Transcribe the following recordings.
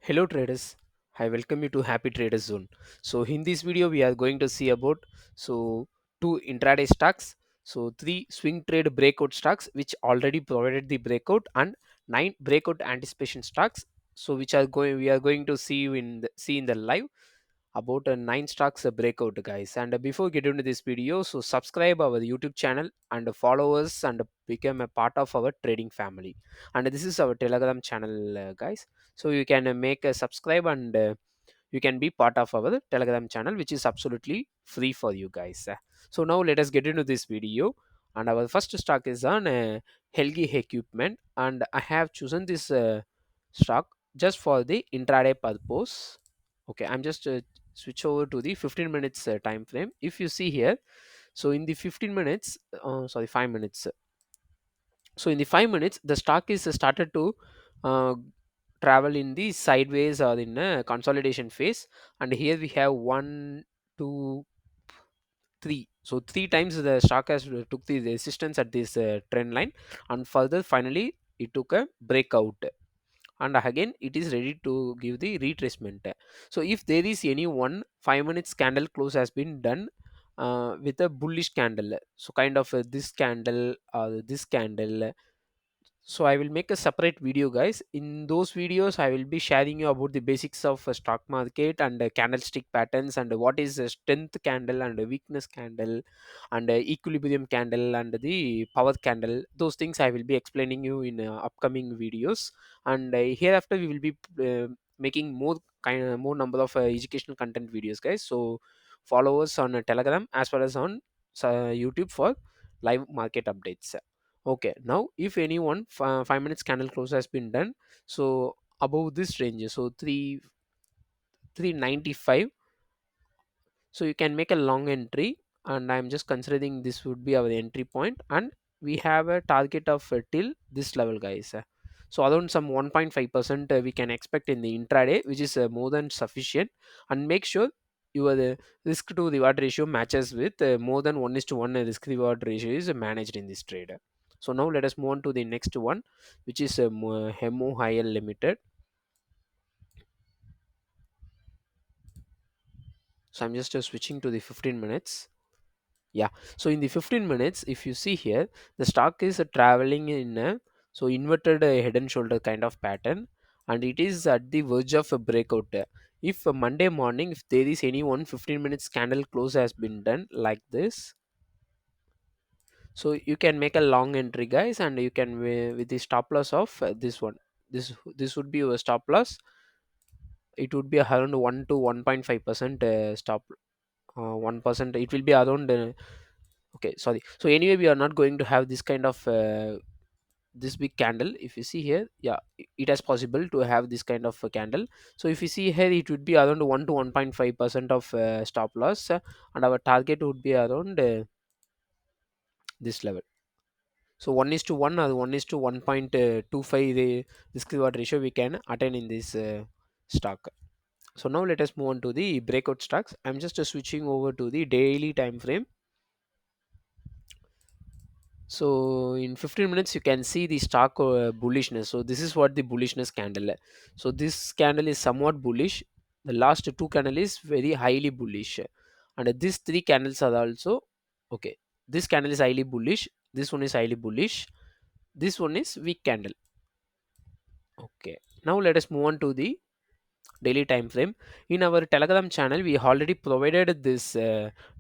Hello traders, I welcome you to Happy Traders Zone. So in this video we are going to see about two intraday stocks, three swing trade breakout stocks which already provided the breakout and nine breakout anticipation stocks. So which are going we are going to see see in the live about a nine stocks breakout guys. And before get into this video, so subscribe our YouTube channel and follow us and become a part of our trading family. And this is our Telegram channel guys, so you can make a subscribe and you can be part of our Telegram channel which is absolutely free for you guys. So now let us get into this video, and our first stock is on Helgi Equipment, and I have chosen this stock just for the intraday purpose. Okay, I'm just switch over to the 15 minutes time frame. If you see here, so in the 15 minutes, sorry, 5 minutes. So in the 5 minutes the stock is started to uh, travel in the sideways or in a consolidation phase, and here we have one, two, three. So three times the stock has took the resistance at this trend line, and further finally it took a breakout, and again it is ready to give the retracement. So if there is any one 5 minutes candle close has been done with a bullish candle, so kind of this candle or this candle, so I will make a separate video guys. In those videos I will be sharing you about the basics of stock market and candlestick patterns, and what is a strength candle and a weakness candle and equilibrium candle and the power candle. Those things I will be explaining you in upcoming videos, and hereafter we will be making more number of educational content videos guys. So follow us on Telegram as well as on YouTube for live market updates. Okay, now if anyone 5 minutes candle close has been done, so above this range, so 395, so you can make a long entry, and I'm just considering this would be our entry point, and we have a target of till this level guys. So around some 1.5% we can expect in the intraday, which is more than sufficient. And make sure your risk to reward ratio matches with more than 1 is to 1 risk reward ratio is managed in this trade. So now let us move on to the next one, which is Hemo High Limited. So I'm just switching to the 15 minutes. Yeah, so in the 15 minutes if you see here, the stock is traveling in a so inverted head and shoulder kind of pattern, and it is at the verge of a breakout. If Monday morning, if there is any one 15 minutes candle close has been done like this, so you can make a long entry guys, and you can with the stop loss of this one, this would be your stop loss. It would be around 1 to 1.5% stop, 1% it will be around okay, sorry. So anyway, we are not going to have this kind of this big candle. If you see here, yeah, it is possible to have this kind of a candle. So if you see here, it would be around 1 to 1.5% of stop loss, and our target would be around this level. So 1 is to 1 or 1 is to 1.25 the risk reward ratio we can attain in this stock. So now let us move on to the breakout stocks. I'm just switching over to the daily time frame. So in 15 minutes you can see the stock bullishness. So this is what the bullishness candle. So this candle is somewhat bullish. The last two candle is very highly bullish, and these three candles are also okay. This candle is highly bullish. This one is highly bullish. This one is weak candle. Okay. Now let us move on to the daily time frame. In our Telegram channel we already provided this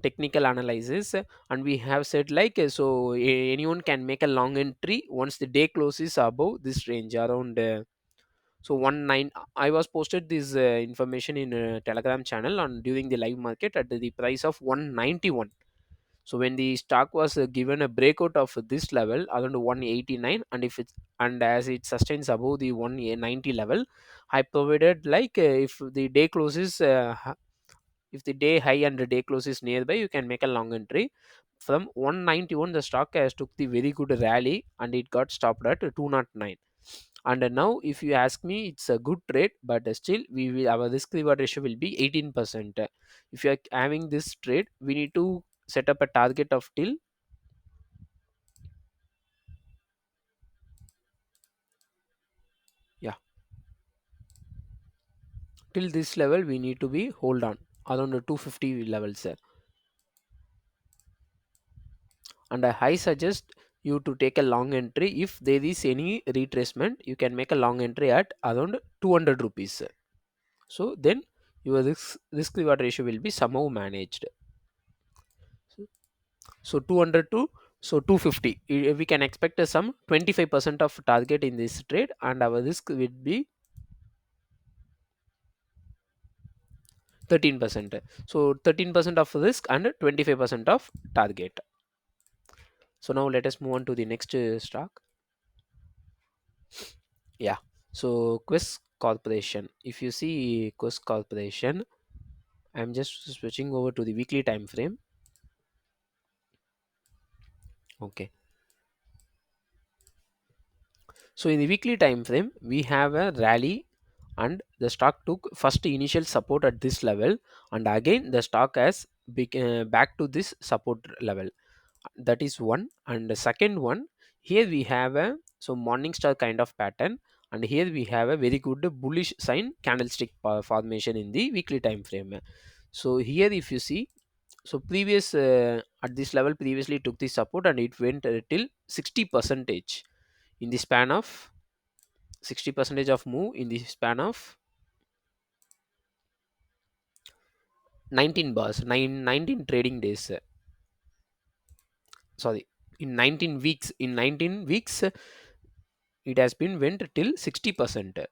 technical analysis, and we have said like anyone can make a long entry once the day closes above this range around so 19. I was posted this information in Telegram channel on during the live market at the price of 191. So when the stock was given a breakout of this level around 189, and if it's and as it sustains above the 190 level, I provided like if the day closes if the day high and the day close is nearby, you can make a long entry. From 191 the stock has took the very good rally, and it got stopped at 209. And now if you ask me, it's a good trade, but still we will our risk reward ratio will be 18%. If you are having this trade, we need to set up a target of till, yeah, till this level we need to be hold on around the 250 levels there. And I suggest you to take a long entry. If there is any retracement, you can make a long entry at around 200 rupees. So then your risk reward ratio will be somehow managed. So 200 to so 250, we can expect some 25% of target in this trade, and our risk will be 13%. So 13% of risk and 25% of target. So now let us move on to the next stock. Yeah. So Quest Corporation. If you see Quest Corporation, I'm just switching over to the weekly time frame. Okay. So in the weekly time frame, we have a rally and the stock took first initial support at this level, and again the stock has back to this support level. That is one. And the second one, here we have a so morning star kind of pattern, and here we have a very good bullish sign candlestick formation in the weekly time frame. So here if you see, so previous at this level previously took the support and it went till 60 percentage in the span of 60 percentage of move in the span of 19 bars 19 trading days, sorry, in 19 weeks, in 19 weeks it has been went till 60%.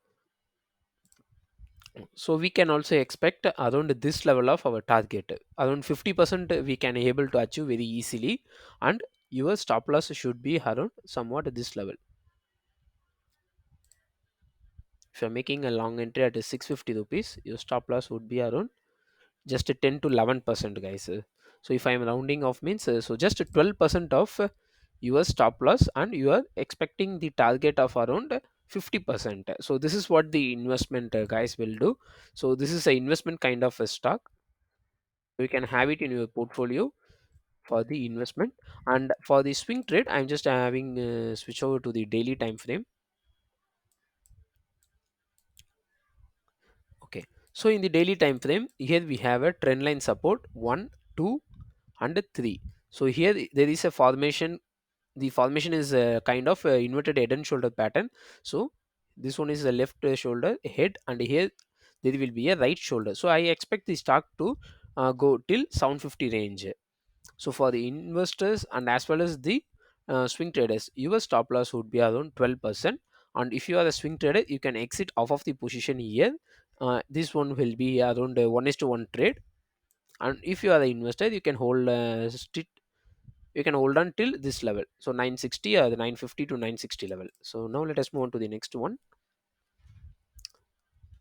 So we can also expect around this level of our target, around 50% we can able to achieve very easily, and your stop loss should be around somewhat at this level. If you're making a long entry at 650 rupees, your stop loss would be around just a 10 to 11%, guys. So if I'm rounding off means so just 12% of your stop loss, and you are expecting the target of around 50%. So this is what the investment guys will do. So this is a investment kind of a stock. You can have it in your portfolio for the investment. And for the swing trade, I'm just having switch over to the daily time frame. Okay, so in the daily time frame, here we have a trend line support 1, 2 and 3. So here there is a formation. The formation is a kind of inverted head and shoulder pattern. So this one is a left shoulder head, and here there will be a right shoulder. So I expect the stock to go till 750 range. So for the investors and as well as the swing traders, your stop loss would be around 12%. And if you are a swing trader, you can exit off of the position here. This one will be around 1 is to 1 trade. And if you are the investor, you can hold you can hold on till this level, so 960 or the 950 to 960 level. So now let us move on to the next one.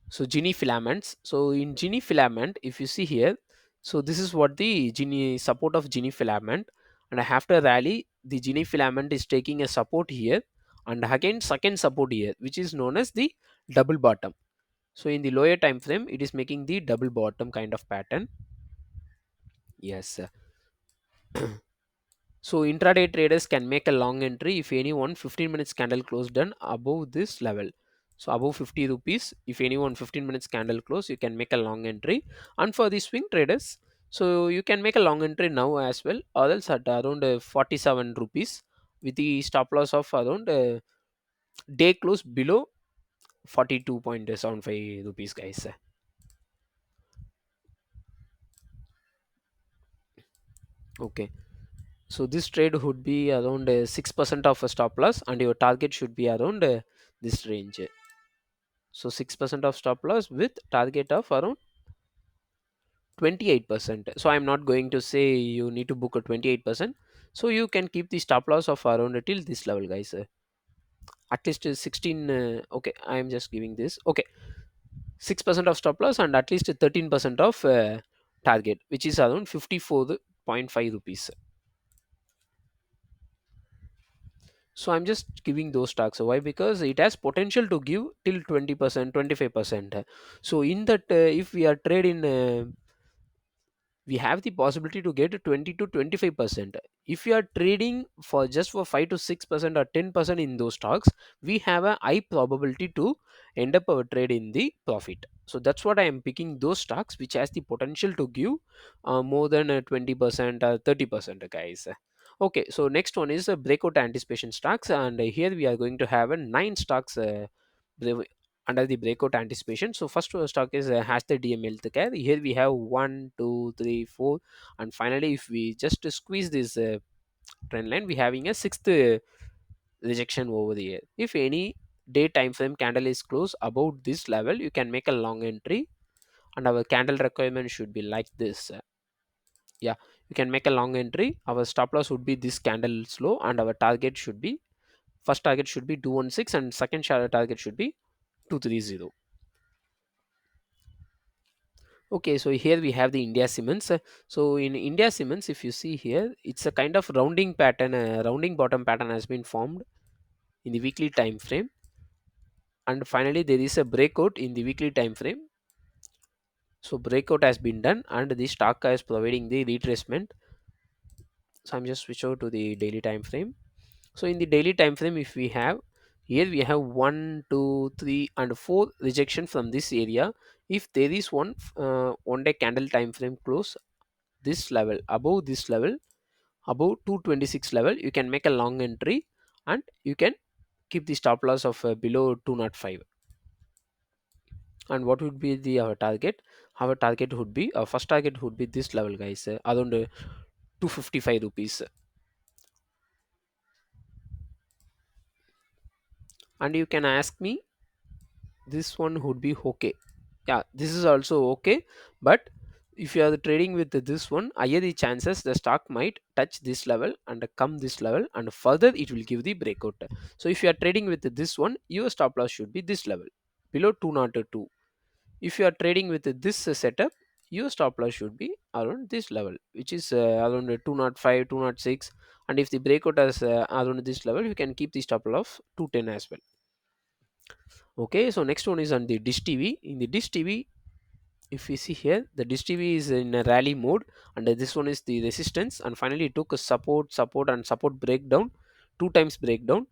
So Gini filaments. So in Gini filament, if you see here, so this is what the Gini support of Gini filament, and after rally the Gini filament is taking a support here, and again second support here, which is known as the double bottom. So in the lower time frame, it is making the double bottom kind of pattern. Yes. So intraday traders can make a long entry if anyone 15 minutes candle close done above this level. So above 50 rupees, if anyone 15 minutes candle close, you can make a long entry. And for the swing traders, so you can make a long entry now as well, or else at around 47 rupees with the stop loss of around day close below 42.75 rupees, guys. Okay. So this trade would be around 6% of a stop loss, and your target should be around this range. So 6% of stop loss with target of around 28%. So I'm not going to say you need to book a 28%. So you can keep the stop loss of around till this level, guys. At least 16. Okay, I'm just giving this. Okay, 6% of stop loss and at least 13% of target, which is around 54.5 rupees. So I'm just giving those stocks. Why? Because it has potential to give till 20%, 25%. So in that, if we are trading, we have the possibility to get 20 to 25%. If you are trading for just for 5 to 6% or 10% in those stocks, we have a high probability to end up our trade in the profit. So that's what I am picking, those stocks which has the potential to give more than 20% or 30%, guys. Okay, so next one is breakout anticipation stocks, and here we are going to have 9 stocks brev- under the breakout anticipation. So first stock is has the DM Healthcare. Here we have 1, 2, 3, 4, and finally if we just squeeze this trend line, we having a sixth rejection over the year. If any day time frame candle is close about this level, you can make a long entry, and our candle requirement should be like this. Yeah, you can make a long entry. Our stop loss would be this candle slow, and our target should be, first target should be 216, and second target should be 230. Okay, so here we have the India Cements. So in India Cements, if you see here, it's a kind of rounding pattern, rounding bottom pattern has been formed in the weekly time frame, and finally there is a breakout in the weekly time frame. So breakout has been done, and the stock is providing the retracement. So I'm just switch over to the daily time frame. So in the daily time frame, if we have here, we have 1, 2, 3, and 4 rejection from this area. If there is one 1 day candle time frame close this level, above this level, above 226 level, you can make a long entry, and you can keep the stop loss of below 205. And what would be the our target? Our target would be, our first target would be this level, guys, around 255 rupees. And you can ask me, this one would be okay. Yeah, this is also okay, but if you are trading with this one, higher the chances the stock might touch this level and come this level, and further it will give the breakout. So if you are trading with this one, your stop loss should be this level, below 202. If you are trading with this setup, your stop loss should be around this level, which is around 205, 206. And if the breakout is around this level, you can keep the stop loss 210 as well. Okay, so next one is on the Dish TV. In the Dish TV, if we see here, the Dish TV is in a rally mode, and this one is the resistance, and finally it took a support and support breakdown, 2 times breakdown,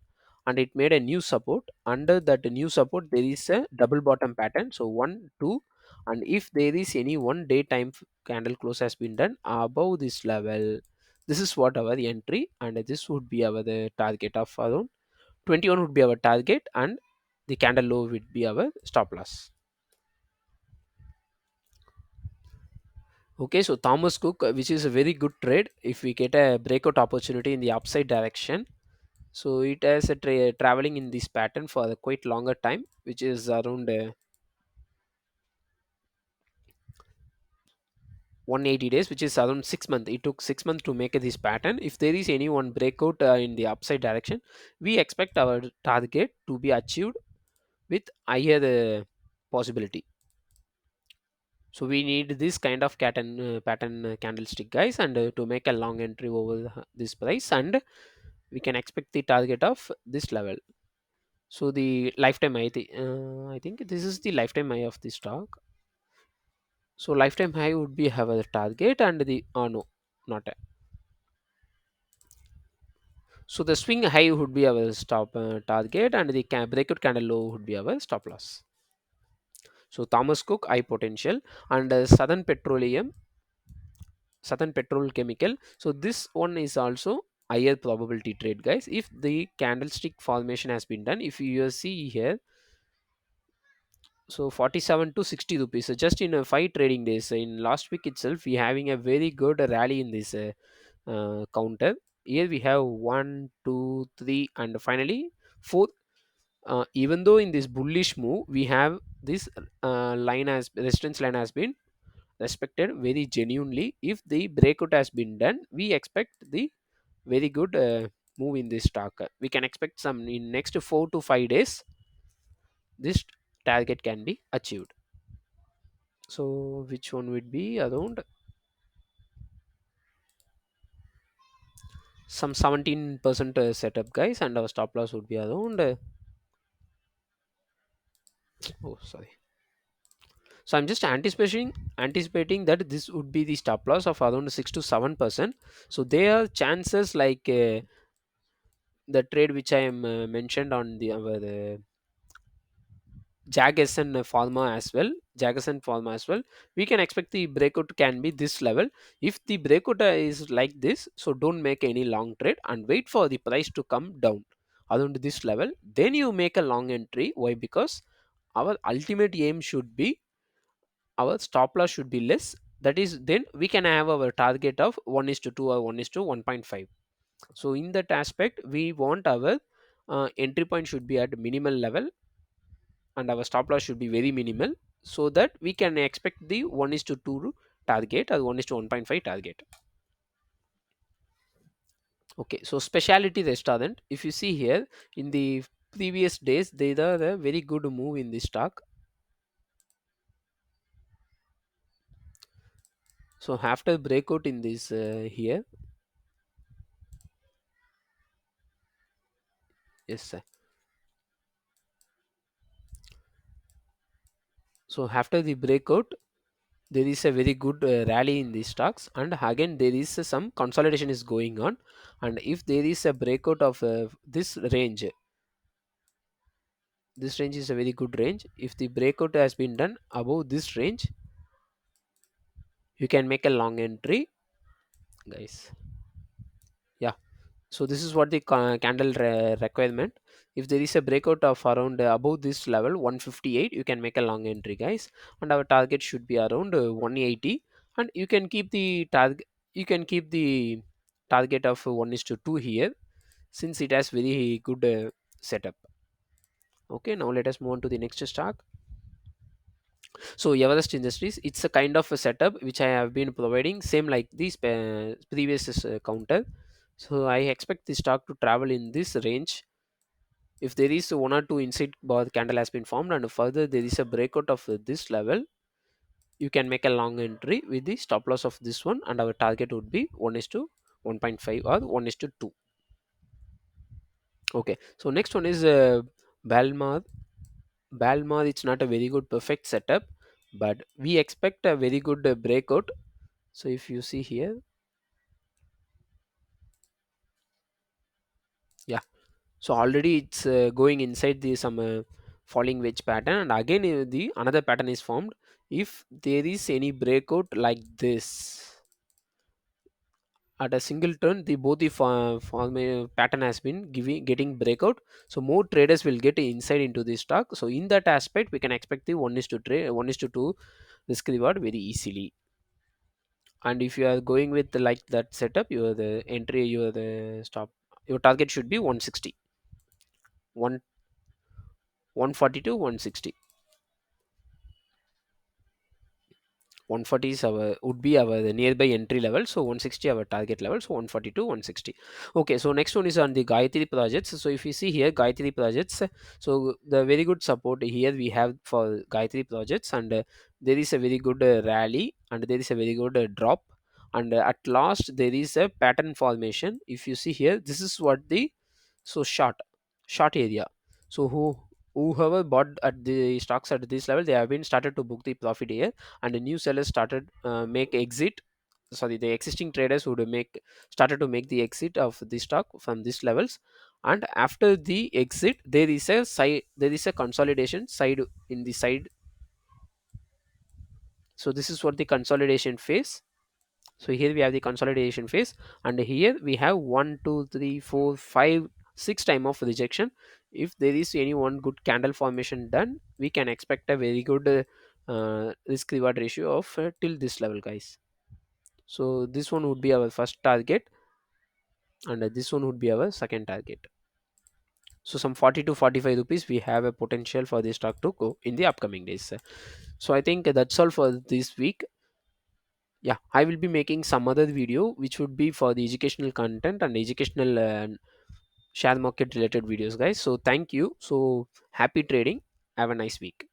and it made a new support. Under that new support, there is a double bottom pattern, so 1, 2, and if there is any 1 day time candle close has been done above this level, this is what our entry, and this would be our the target of around 21 would be our target, and the candle low would be our stop loss. Okay, so Thomas Cook, which is a very good trade if we get a breakout opportunity in the upside direction. So it has a traveling in this pattern for a quite longer time, which is around 180 days, which is around 6 months. It took 6 months to make this pattern. If there is any one breakout in the upside direction, we expect our target to be achieved with higher possibility. So we need this kind of pattern candlestick, guys, and to make a long entry over this price, and we can expect the target of this level. So the lifetime I think this is the lifetime high of the stock. So lifetime high would be have a target, and the no, not a. So the swing high would be our stop target, and the breakout candle low would be our stop loss. So Thomas Cook high potential, and Southern Petrol Chemical. So this one is also higher probability trade, guys. If the candlestick formation has been done, if you see here, so 47 to 60 rupees. So just in 5 trading days, in last week itself, we having a very good rally in this counter. Here we have 1, 2, 3, and finally 4. Even though in this bullish move, we have this line as resistance line has been respected very genuinely. If the breakout has been done, we expect the very good move in this stock. We can expect some in next 4 to 5 days. This target can be achieved. So which one would be around some 17% setup, guys, and our stop loss would be around oh sorry. So I'm just anticipating that this would be the stop loss of around 6 to 7%. So there are chances like the trade which I am mentioned on the our Jagasan Pharma as well, Jagasan Pharma as well, we can expect the breakout can be this level. If the breakout is like this, so don't make any long trade and wait for the price to come down around this level, then you make a long entry. Why? Because our ultimate aim should be, our stop loss should be less. That is, then we can have our target of 1 is to 2 or 1 is to 1.5. So in that aspect, we want our entry point should be at minimal level, and our stop loss should be very minimal, so that we can expect the 1 is to 2 target or 1 is to 1.5 target. Okay, so specialty restaurant, if you see here, in the previous days they are a very good move in this stock. So after breakout in this here, yes sir. So after the breakout, there is a very good rally in these stocks, and again there is some consolidation is going on. And if there is a breakout of this range, this range is a very good range. If the breakout has been done above this range, you can make a long entry, guys. Yeah, so this is what the candle requirement. If there is a breakout of around above this level 158, you can make a long entry, guys. And our target should be around 180, and you can keep the target, you can keep the target of 1 is to 2 here, since it has very good setup. Okay, now let us move on to the next stock. So Everest Industries, it's a kind of a setup which I have been providing, same like this previous counter. So I expect the stock to travel in this range. If there is one or two inside bar candle has been formed and further there is a breakout of this level, you can make a long entry with the stop loss of this one, and our target would be 1 is to 1.5 or 1 is to 2. Okay, so next one is Balmar. Balmar, it's not a very good perfect setup, but we expect a very good breakout. So if you see here, yeah, so already it's going inside the some falling wedge pattern, and again the another pattern is formed. If there is any breakout like this at a single turn, the both the pattern has been giving getting breakout, so more traders will get inside into this stock. So in that aspect, we can expect the 1 is to trade 1 is to 2 risk reward very easily. And if you are going with like that setup, your the entry, your the stop, your target should be 160, 1 140 to 160. 140 is our would be our nearby entry level, so 160 our target level, so 140 to 160. Okay, so next one is on the Gayatri projects. So if you see here Gayatri projects, so the very good support here we have for Gayatri projects, and there is a very good rally, and there is a very good drop, and at last there is a pattern formation. If you see here, this is what the, so short area. So whoever bought at the stocks at this level, they have been started to book the profit here, and the new sellers started make exit. Sorry, the existing traders would make started to make the exit of the stock from these levels. And after the exit, there is a side, there is a consolidation side in the side. So this is what the consolidation phase. So here we have the consolidation phase, and here we have 1 2 3 4 5 6 time of rejection. If there is any one good candle formation done, we can expect a very good risk reward ratio of till this level, guys. So this one would be our first target, and this one would be our second target. So some 40 to 45 rupees we have a potential for this stock to go in the upcoming days. So I think that's all for this week. Yeah, I will be making some other video which would be for the educational content and educational share market related videos, guys. So thank you. So happy trading. Have a nice week.